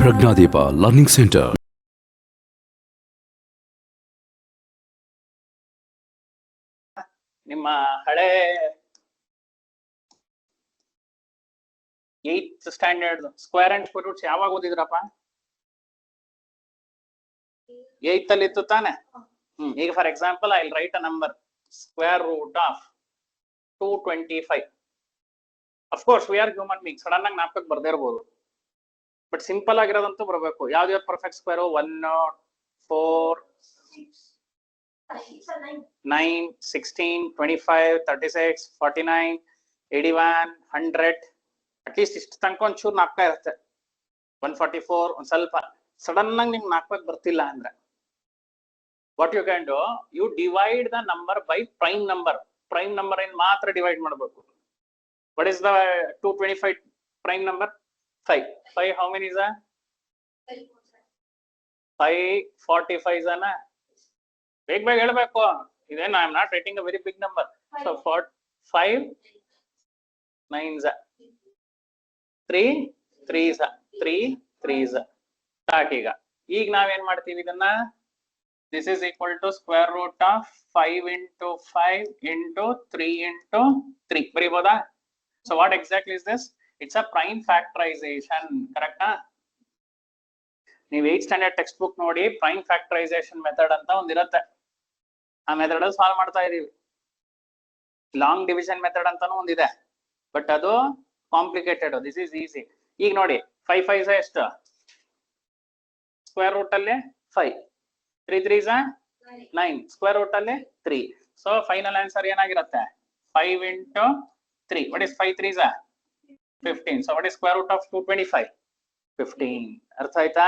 ಪ್ರಜ್ಞಾದೀಪ learning centre. ನಿಮ್ಮ ಹಳೆ 8th standard square and square roots ಯಾವಾಗ ಓದಿದ್ರಪ್ಪ? 8th ಅಲ್ಲಿ ಇತ್ತು ತಾನೆ. ಈಗ for example I will write a number square root of 225. Of course we are human being, sudden ಆಗಿ ನಾಲ್ಕಕ್ಕೆ ಬರ್ದೇ ಇರ್ಬೋದು, ಬಟ್ ಸಿಂಪಲ್ ಆಗಿರೋದಂತೂ ಬರಬೇಕು. ಯಾವ್ದು ಪರ್ಫೆಕ್ಟ್ ಸ್ಕ್ವೇರ್? 1, 4, 9, 16, 25, 36, 49, 81, 100. ಅಟ್ಲೀಸ್ಟ್ ಇಷ್ಟು ತನಕ ಒಂಚೂರು ನಾಲ್ಕ ಇರುತ್ತೆ. 144 ಒಂದ್ ಸ್ವಲ್ಪ ಸಡನ್ ಆಗಿ ನಿಮ್ಗೆ ನಾಲ್ಕಕ್ಕೆ ಬರ್ತಿಲ್ಲ ಅಂದ್ರೆ what you can do, you divide the number by prime number. Prime number ಏನ್ ಮಾತ್ರ ಡಿವೈಡ್ ಮಾಡಬೇಕು. What is the 225 prime number? 5. 5 how many is that? 545 is na? ಬೇಗ ಬೇಗ ಹೇಳ್ಬೇಕು. ಇದೇನು I am not writing a very big number. So 5 9s 3 3s 3 3s start. ಈಗ ನಾವೇನ್ ಮಾಡ್ತೀವಿ ಇದನ್ನ, this is equal to square root of 5 into 5 into 3 into 3 ಬರೀಬೋದಾ? So what exactly is this? It's a prime factorization, correct? ನೀವು 8th standard text book ನೋಡಿ, prime factorisation method ಅಂತ ಒಂದಿರುತ್ತೆ. ಆ method ಅಲ್ಲಿ solve ಮಾಡ್ತಾ ಇದೀವಿ. ಲಾಂಗ್ ಡಿವಿಷನ್ ಮೆಥಡ್ ಅಂತಾನು ಒಂದಿದೆ, but ಅದು ಕಾಂಪ್ಲಿಕೇಟೆಡ್. This is easy. ಈಗ ನೋಡಿ 5 5s ಎಷ್ಟು? ಸ್ಕ್ವೇರ್ ರೂಟ್ ಅಲ್ಲಿ 5, 3 3s 9, ಸ್ಕ್ವೇರ್ ರೂಟ್ ಅಲ್ಲಿ 3. ಸೊ ಫೈನಲ್ ಆನ್ಸರ್ ಏನಾಗಿರುತ್ತೆ? 5 into 3. what is 5 3s 15. so what is square root of 225? 15. ಅರ್ಥ ಆಯ್ತಾ?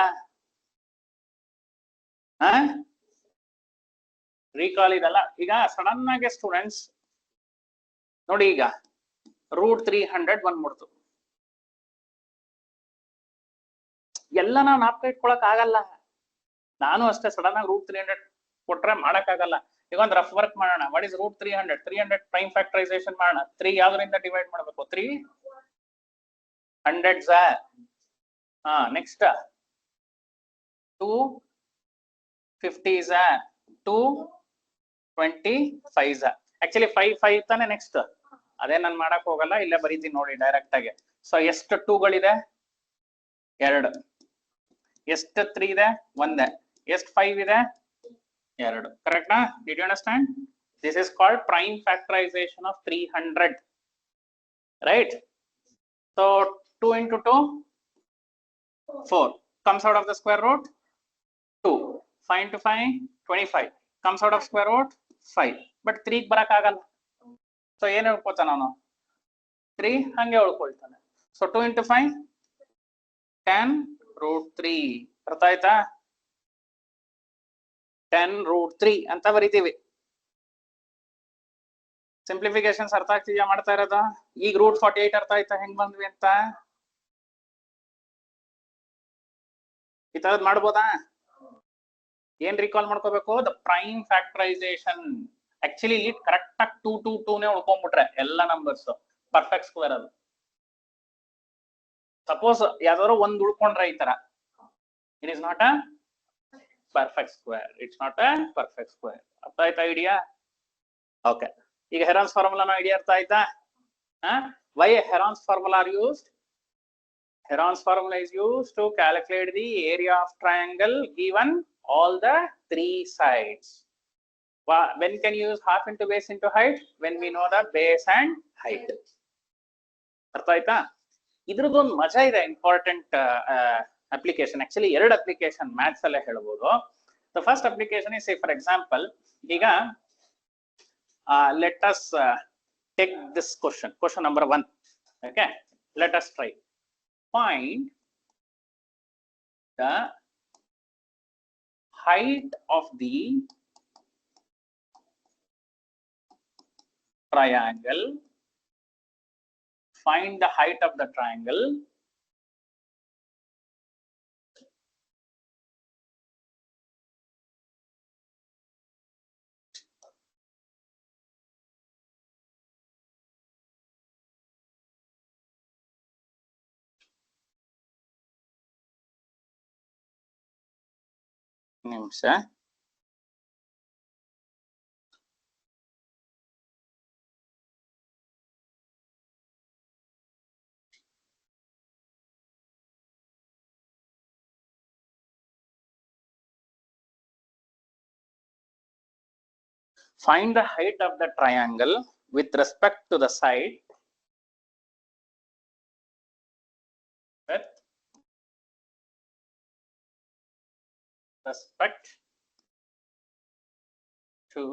ರೀಕಾಲ್ ಇದಲ್ಲ. ಈಗ ಸಡನ್ ಆಗಿ ಸ್ಟೂಡೆಂಟ್ಸ್ ನೋಡಿ, ಈಗ ರೂಟ್ 300 ಬಂದ್ಬಿಡ್ತು. ಎಲ್ಲ ನಾವು ನಾಲ್ಕು ಇಟ್ಕೊಳಕ್ ಆಗಲ್ಲ. ನಾನು ಅಷ್ಟೇ ಸಡನ್ ಆಗಿ ರೂಟ್ 300 ಕೊಟ್ರೆ ಮಾಡಕ್ ಆಗಲ್ಲ. ಈಗ ಒಂದು ರಫ್ ವರ್ಕ್ ಮಾಡೋಣ. What is root 300? 300 prime factorisation ಮಾಡೋಣ. 3 ಯಾವ್ದ್ರಿಂದ ಡಿವೈಡ್ ಮಾಡಬೇಕು? 3 100s. Next 2 50s, 2 25s. Actually 5 5 ತಾನೆ ನೆಕ್ಸ್ಟ್. ಅದೇ ನಾನು ಮಾಡಕ್ ಹೋಗಲ್ಲ, ಇಲ್ಲೇ ಬರೀತೀನಿ ನೋಡಿ ಡೈರೆಕ್ಟ್ ಆಗಿ. ಸೊ ಎಷ್ಟು 2ಗಳಿದೆ? 2. ಎಷ್ಟು 3 ಇದೆ? 1. ಎಷ್ಟು 5 ಇದೆ? 2. ಕರೆಕ್ಟಾ? Did you understand? This is called prime factorisation of 300, right? So 2 into 2 4 comes out of the square root 2. 5 into 5 25 comes out of square root 5. But 3 ಬರಕ್ ಆಗಲ್ಲ. ಸೊ ಏನ್ ಹೇಳ್ಕೊತಾನ ನಾನು? 3 ಹಂಗೆ ಉಳ್ಕೊಳ್ತಾನೆ. So 2 into 5 10 root 3. ಅರ್ಥ ಆಯ್ತಾ? 10 root 3 ಅಂತ ಬರಿತೀವಿ. ಸಿಂಪ್ಲಿಫಿಕೇಶನ್ಸ್ ಅರ್ಥ ಆಗ್ತಿದ್ಯಾ ಮಾಡ್ತಾ ಇರೋದು? ಈಗ ರೂಟ್ 48 ಅರ್ಥ ಆಯ್ತಾ ಹೆಂಗ್ ಬಂದ್ವಿ ಅಂತ? ಈ ತರದ್ ಮಾಡ್ಬೋದಾ? ಏನ್ ರಿಕಾಲ್ ಮಾಡ್ಕೋಬೇಕು? The prime factorisation. ಆಕ್ಚುಲಿ ಇಲ್ಲಿ ಕರೆಕ್ಟ್ ಆಗಿ 2 2 2 ನೇ ಉಳ್ಕೊಂಡ್ಬಿಟ್ರೆ ಎಲ್ಲ ನಂಬರ್ಸ್ ಪರ್ಫೆಕ್ಟ್ ಸ್ಕ್ವೇರ್. ಅದು ಸಪೋಸ್ ಯಾವ್ದಾದ್ರು ಒಂದ್ ಉಳ್ಕೊಂಡ್ರೆ ಈ ತರ, it is not a perfect square. It's not a perfect square. ಅರ್ಥ ಆಯ್ತಾ ಐಡಿಯಾ? ಓಕೆ. ಈಗ ಹೆರಾನ್ಸ್ ಫಾರ್ಮುಲಾ ಐಡಿಯಾ ಅರ್ಥ ಆಯ್ತಾ? Why Heron's formula are used? Heron's formula is used to calculate the area of triangle given all the 3 sides. When can you use half into base into height? When we know the base and height. ಅರ್ಥ ಆಯ್ತಾ? ಇದ್ರದ್ದೊಂದು ಮಜಾ ಇದೆ, important application. Actually 2 application maths ಅಲ್ಲೇ ಹೇಳ್ಬೋದು. The first application is, for example, ಈಗ let us take this question number 1. Okay, let us try. Find the height of the triangle. Find the height of the triangle ನಿಮಿಷ. Find the height of the triangle with respect to the side with respect to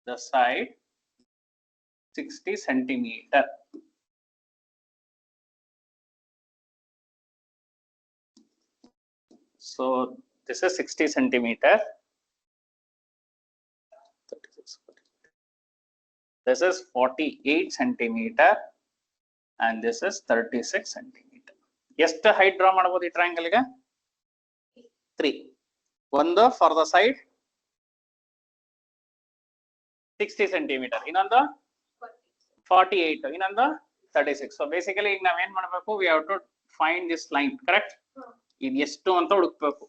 the side 60 centimeter. So this is 60 centimeter. This is 48 centimeter and this is 36 centimeter. ಎಷ್ಟು height draw ಮಾಡಬಹುದು ಈ triangle ಗೆ? 3. ಒಂದು for the side 60 centimeter, ಇನ್ನೊಂದು 48, ಇನ್ನೊಂದು 36. So basically ಈಗ ನಾವ್ ಏನ್ ಮಾಡಬೇಕು? We have to find this line, correct? ಇದು ಎಷ್ಟು ಅಂತ ಹುಡುಕಬೇಕು.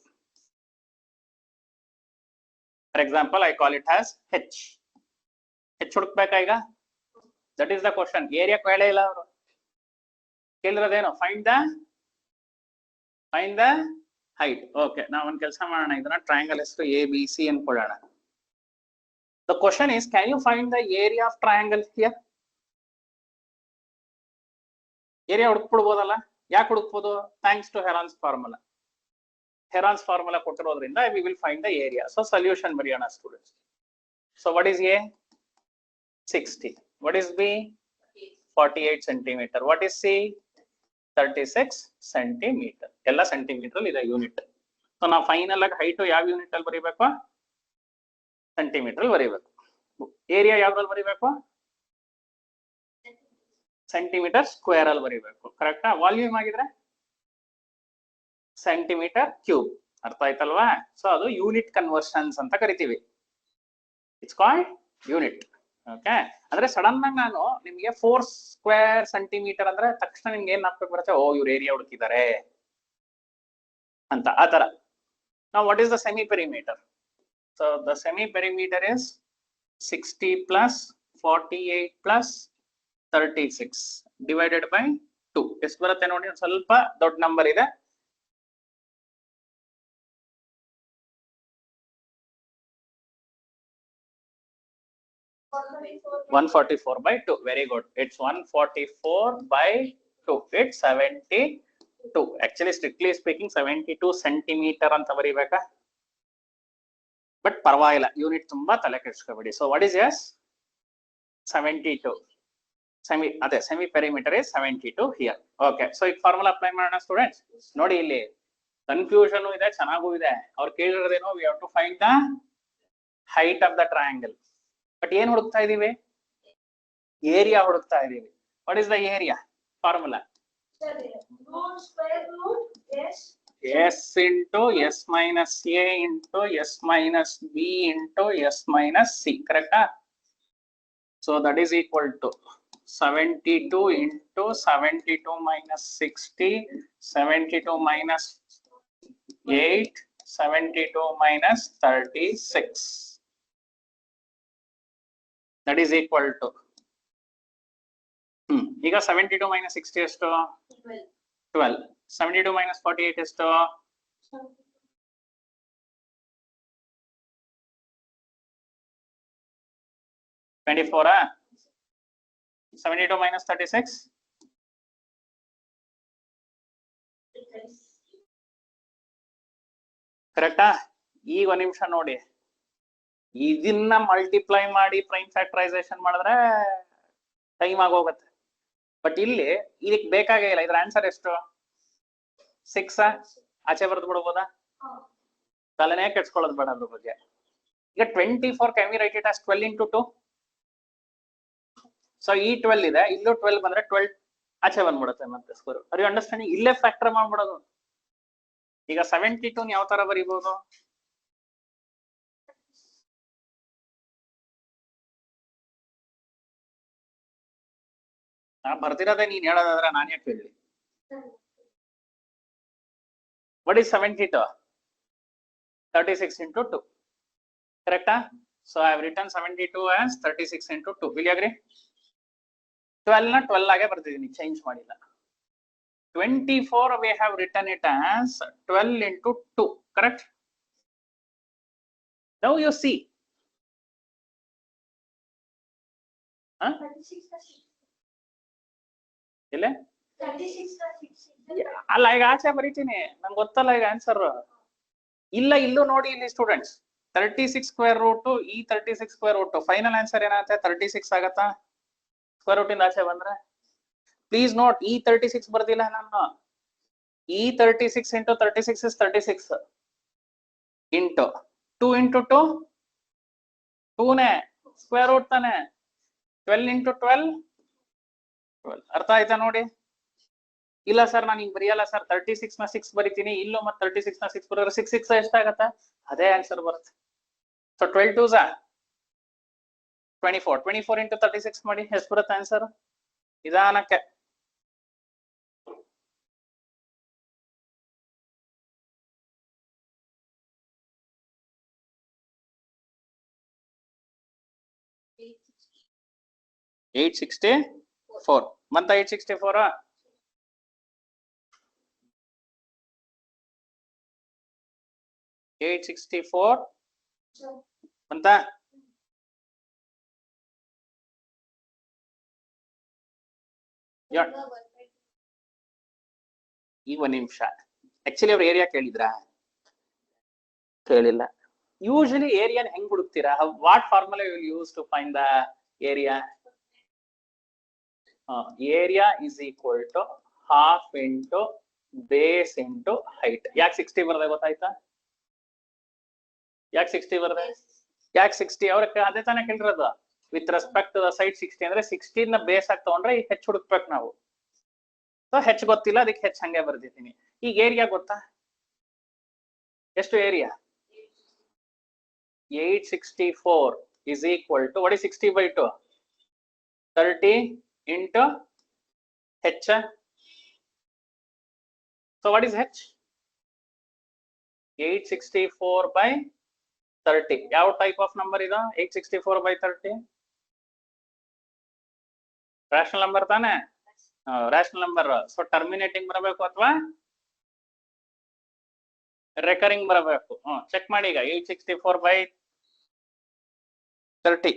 For example, I call it as H. H ಹುಡುಕ್ಬೇಕಾ ಈಗ? That is the question. Area ಕೇಳೇ ಇಲ್ಲ ಅವರು. ಕೇಳಿರೋದೇನು? Find the height. Okay, ನಾವು ಒಂದು ಕೆಲಸ ಮಾಡೋಣ, ಇದನ್ನ ಟ್ರಯಾಂಗಲ್ ಹೆಸರು ABC ಅನ್ಕೊಳ್ಳೋಣ. The question is, can you find the area of triangle here? Area ಹುಡುಕ್ಬಿಡ್ಬೋದಲ್ಲ? ಯಾಕೆ ಹುಡುಕ್ಬೋದು? Thanks to Heron's formula. Heron's formula ಕೊಟ್ಟಿರೋದ್ರಿಂದ we will find the area. So solution ಬರೆಯೋಣ students. So what is A? 60. What is B? 48 centimeter. What is C? 36 centimeter. ಎಲ್ಲ centimetre ಇದೆ unit. So ನಾವು final ಆಗಿ height ಯಾವ unit ಅಲ್ಲಿ ಬರೀಬೇಕು? Centimetre ಬರೀಬೇಕು. ಏರಿಯಾ ಯಾವ್ದ್ರಲ್ಲಿ ಬರೀಬೇಕು? ಸೆಂಟಿಮೀಟರ್ ಸ್ಕ್ವೇರ್ ಅಲ್ಲಿ ಬರೀಬೇಕು. ಕರೆಕ್ಟಾ? ವಾಲ್ಯೂಮ್ ಆಗಿದ್ರೆ ಸೆಂಟಿಮೀಟರ್ ಕ್ಯೂಬ್. ಅರ್ಥ ಆಯ್ತಲ್ವಾ? ಸೊ ಅದು ಯೂನಿಟ್ ಕನ್ವರ್ಷನ್ಸ್ ಅಂತ ಕರಿತೀವಿ. It's called unit. ಓಕೆ, ಅಂದ್ರೆ ಸಡನ್ ಆಗಿ ನಾನು ನಿಮ್ಗೆ 4 ಸ್ಕ್ವೇರ್ ಸೆಂಟಿಮೀಟರ್ ಅಂದ್ರೆ ತಕ್ಷಣ ನಿಮ್ಗೆ ಏನ್ ಹಾಕ್ಬೇಕು ಬರುತ್ತೆ? ಓ, ಇವ್ರು ಏರಿಯಾ ಹುಡುಕಿದ್ದಾರೆ ಅಂತ. ಆ ತರ. ನಾವು what is the semi perimeter? So the semi perimeter is 60 plus 48 plus 36 divided by 2. ಎಷ್ಟು ಬರುತ್ತೆ ನೋಡಿ? ಒಂದು ಸ್ವಲ್ಪ ದೊಡ್ಡ ನಂಬರ್ ಇದೆ. 144 by 2. Very good. It's 144 by 2. It's 72. Actually, strictly speaking, 72 centimeter ಅಂತ ಬರೀಬೇಕಾ? ಬಟ್ ಪರವಾಗಿಲ್ಲ, ಯೂನಿಟ್ ತುಂಬಾ ತಲೆ ಕೆಡಿಸ್ಕೋಬೇಡಿ. So what is S? 72. Semi perimeter is 72 here. Okay, so ಈಗ ಫಾರ್ಮುಲಾ ಅಪ್ಲೈ ಮಾಡೋಣ ಸ್ಟೂಡೆಂಟ್ಸ್. ನೋಡಿ, ಇಲ್ಲಿ ಕನ್ಫ್ಯೂಷನ್ ಇದೆ, ಚೆನ್ನಾಗೂ ಇದೆ. ಅವ್ರು ಕೇಳಿರೋದೇನೋ we have to find the height of the triangle. But ಏನ್ ಹುಡುಕ್ತಾ ಇದೀವಿ? ಏರಿಯಾ ಹುಡುಕ್ತಾ ಇದೀವಿ. What is the area? Formula S into S minus A into S minus B into S minus C. Correct? So that is equal to 72 into 72 minus 60, 72 minus 8, 72 minus 36. That is equal to ಈಗ 72 minus 60 ಎಷ್ಟು? 12. 72 minus 48 ಎಷ್ಟು? 24. 72 minus 36? ಕರೆಕ್ಟಾ? ಈಗ ಒಂದು ನಿಮಿಷ ನೋಡಿ, ಇದನ್ನ multiply ಮಾಡಿ ಪ್ರೈಮ್ ಫ್ಯಾಕ್ಟರೈಸೇಷನ್ ಮಾಡಿದ್ರೆ ಟೈಮ್ ಆಗೋಗುತ್ತೆ. ಬಟ್ ಇಲ್ಲಿ ಇದಕ್ಕೆ ಬೇಕಾಗೇ ಇಲ್ಲ. ಇದ್ರ ಆನ್ಸರ್ ಎಷ್ಟು? 6. ಆಚೆ ಬರೆದು ಬಿಡ್ಬೋದಾ? ತಲೆನೇ ಕೆಡ್ಸ್ಕೊಳ್ಳೋದು ಬೇಡ ಅದ್ರ ಬಗ್ಗೆ. ಈಗ 24 can we right it as 12 into 2. So ಈ 12 ಇದೆ, ಇಲ್ಲೂ 12 ಬಂದ್ರೆ 12 ಆಚೆ ಬಂದ್ಬಿಡುತ್ತೆ ಮತ್ತೆ ಸ್ಕೋರ್. Are you understanding? ಇಲ್ಲೇ ಫ್ಯಾಕ್ಟರ್ ಮಾಡ್ಬಿಡೋದು. ಈಗ 72 ಯಾವ ತರ ಬರೀಬಹುದು? ಬರ್ತಿರೋದೇ ನೀನ್ ಹೇಳೋದಾದ್ರೆ ನಾನು ಯಾಕೆ ಹೇಳಿ? What is 72? 36 into 2. Correct? So I have written 72 as 36 into 2. Will you agree? 12 na 12 ಆಗೆ ಬರ್ತಿದ್ದೀನಿ, ಚೇಂಜ್ ಮಾಡಿಲ್ಲ. 24 we have written it as 12 into 2. Correct? Now you see. Huh? 36 ಇಲ್ಲ 36 ಅಲ್ಲ, ಈಗ ಆಚೆ ಬರೀತೀನಿ, ನಂಗೆ ಗೊತ್ತಲ್ಲ ಈಗ ಆನ್ಸರ್. ಇಲ್ಲ, ಇಲ್ಲೂ ನೋಡಿ ಇಲ್ಲಿ ಸ್ಟೂಡೆಂಟ್ಸ್, 36 ಸ್ಕ್ವೇರ್ ರೂಟ್ ಈ 36 ಸ್ಕ್ವೇರ್ ರೂಟ್, ಫೈನಲ್ ಆನ್ಸರ್ ಏನಾಗುತ್ತೆ? 36 ಆಗತ್ತಾ ಸ್ಕ್ವೇರ್ ರೂಟ್ ಇಂದ ಆಚೆ ಬಂದ್ರೆ? ಪ್ಲೀಸ್ ನೋಟ್, ಈ 36 ಬರ್ದಿಲ್ಲ ನಾನು. ಈ 36 into 36 is 36 into 2 into 2 2ನೇ ಸ್ಕ್ವೇರ್ ರೂಟ್ ತಾನೆ. 12 into 12 12. ಅರ್ಥ ಆಯ್ತಾ ನೋಡಿ? ಇಲ್ಲ ಸರ್ ನಾನು ಹಿಂಗ್ ಬರೆಯಲ್ಲ ಸರ್, 36 ನ 6 ಬರಿತೀನಿ, ಇಲ್ಲೂ ಮತ್ತೆ 36 ನ 6 ಬರೋದ್ರೆ 6 6 ಎಷ್ಟಾಗತ್ತೆ? ಅದೇ ಆನ್ಸರ್ ಬರುತ್ತೆ. So 12 2s 24. 24 into 36 ಮಾಡಿ ಎಷ್ಟು ಬರುತ್ತೆ ಆನ್ಸರ್? ನಿಧಾನಕ್ಕೆ. $864 ಬಂತ? 864 864 ಬಂತ? ಈಗ ಒಂದ್ ನಿಮಿಷ, ಆಕ್ಚುಲಿ ಅವ್ರ ಏರಿಯಾ ಕೇಳಿದ್ರಾ? ಕೇಳಿಲ್ಲ. ಯೂಶಲಿ ಏರಿಯಾನ ಹೆಂಗ್ ಹುಡುಕ್ತೀರಾ? What formula you will use to find the area? Area is equal to half into base into height. ಯಾಕೆ 60 ಬರ್ದೆ ಗೊತ್ತಾಯ್ತಾ? ಯಾಕೆ 60 ಬರ್ದೆ? ಯಾಕೆ 60? ಅವ್ರ ಅದೇ ತಾನೇ ಕೇಳಿರೋದು. With respect to the side 60 ಅಂದ್ರೆ 16 ನ ಬೇಸ್ ಆಗಿ ತಗೊಂಡ್ರೆ ಈಗ ಹೆಚ್ಚು ಹುಡುಕ್ಬೇಕು ನಾವು. ಸೊ ಹೆಚ್ಚು ಗೊತ್ತಿಲ್ಲ, ಅದಕ್ಕೆ ಹೆಚ್ಚು ಹಂಗೆ ಬರ್ದಿದ್ದೀನಿ. ಈಗ ಏರಿಯಾ ಗೊತ್ತಾ? ಎಷ್ಟು area? 864 is equal to what is 60 by 2? 30 into h. So what is h? 864 by 30. ಯಾವ ಟೈಪ್ ಆಫ್ ನಂಬರ್ ಇದು? 864 by 30 ರ್ಯಾಷನಲ್ ನಂಬರ್ ತಾನೆ? Rational number. ಸೊ ಟರ್ಮಿನೇಟಿಂಗ್ ಬರಬೇಕು ಅಥವಾ ರೆಕರಿಂಗ್ ಬರಬೇಕು? ಚೆಕ್ ಮಾಡಿ ಈಗ. 864 by 30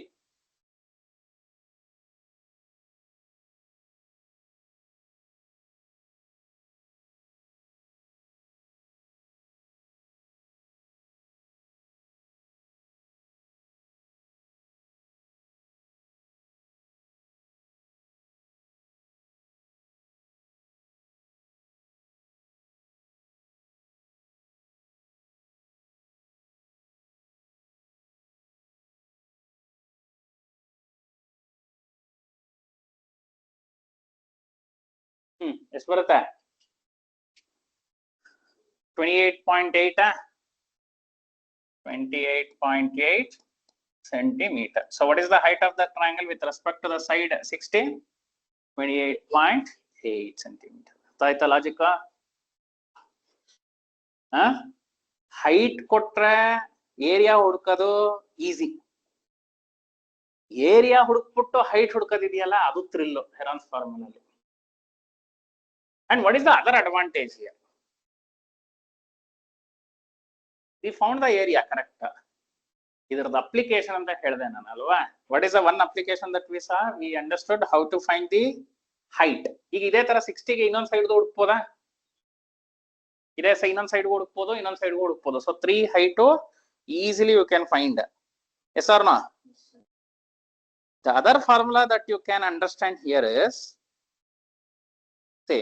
ಎಷ್ಟು ಬರುತ್ತೆ? 28.8 28.8 centimeter. So what is the height of the triangle with respect to the side 60? 28.8 centimeter. ಆಯ್ತಾ ಲಾಜಿಕ್? ಹೈಟ್ ಕೊಟ್ರೆ ಏರಿಯಾ ಹುಡುಕೋದು ಈಸಿ. ಏರಿಯಾ ಹುಡುಕ್ಬಿಟ್ಟು ಹೈಟ್ ಹುಡುಕೋದಿದೆಯಲ್ಲ, ಅದು ಥ್ರಿಲ್ ಹೆರಾನ್ಸ್ ಫಾರ್ಮುಲಲ್ಲಿ. And what is the other advantage here? We found the area, correct? ಇದರದ application ಅಂತ ಹೇಳಿದೆ ನಾನು ಅಲ್ವಾ? What is the one application that we saw? We understood how to find the height. ಈಗ ಇದೇ ತರ 60 ಗೆ ಇನ್ನೊಂದು ಸೈಡ್ ಹುಡುಕ್ಬೋದಾ? ಇದೇ ಇನ್ನೊಂದು ಸೈಡ್ ಹುಡುಕ್ಬೋದು, ಇನ್ನೊಂದು ಸೈಡ್ ಹುಡುಕ್ಬೋದು. So 3 height easily you can find. Yes or no? The other formula that you can understand here is, say